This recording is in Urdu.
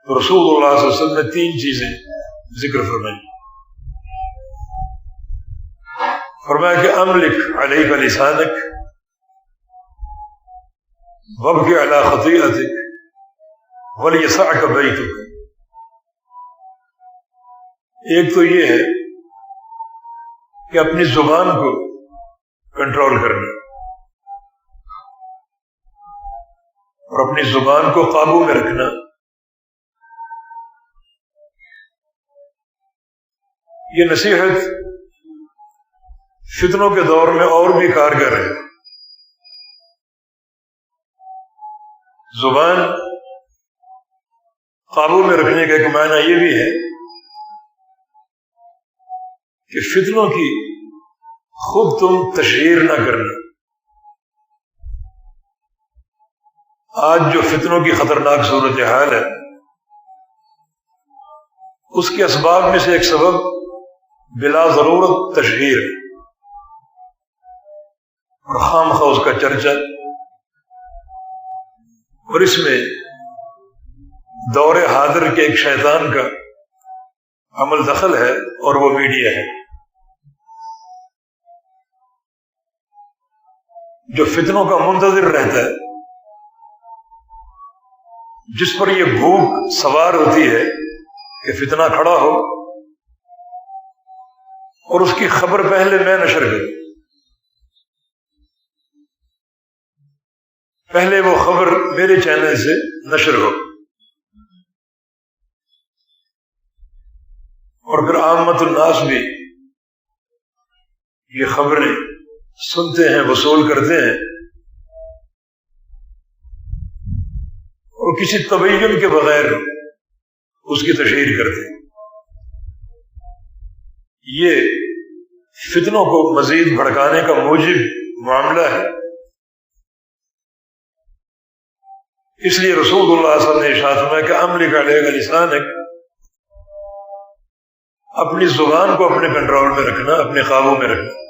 تو رسول اللہ صلی اللہ علیہ وسلم نے 3 چیزیں ذکر فرمائی. فرمایا کہ املک علیک لسانک وابکی علی خطیئتک ولیسعک بیتک. ایک تو یہ ہے کہ اپنی زبان کو کنٹرول کرنا اور اپنی زبان کو قابو میں رکھنا. یہ نصیحت فتنوں کے دور میں اور بھی کارگر ہے. زبان قابو میں رکھنے کا ایک معنی یہ بھی ہے کہ فتنوں کی خود تم تشہیر نہ کرنا. آج جو فتنوں کی خطرناک صورتحال ہے اس کے اسباب میں سے ایک سبب بلا ضرورت تشہیر اور خام خواہ اس کا چرچا، اور اس میں دور حاضر کے ایک شیطان کا عمل دخل ہے اور وہ میڈیا ہے جو فتنوں کا منتظر رہتا ہے، جس پر یہ بھوک سوار ہوتی ہے کہ فتنہ کھڑا ہو اور اس کی خبر پہلے میں نشر کروں، پہلے وہ خبر میرے چینل سے نشر ہو، اور پھر عامت الناس بھی یہ خبریں سنتے ہیں، وصول کرتے ہیں، اور کسی تبین کے بغیر اس کی تشہیر کرتے ہیں. یہ فتنوں کو مزید بھڑکانے کا موجب معاملہ ہے. اس لیے رسول اللہ صلی اللہ علیہ وسلم نے ارشاد فرمایا کہ املک علیک لسانک، اپنی زبان کو اپنے کنٹرول میں رکھنا، اپنے قابو میں رکھنا.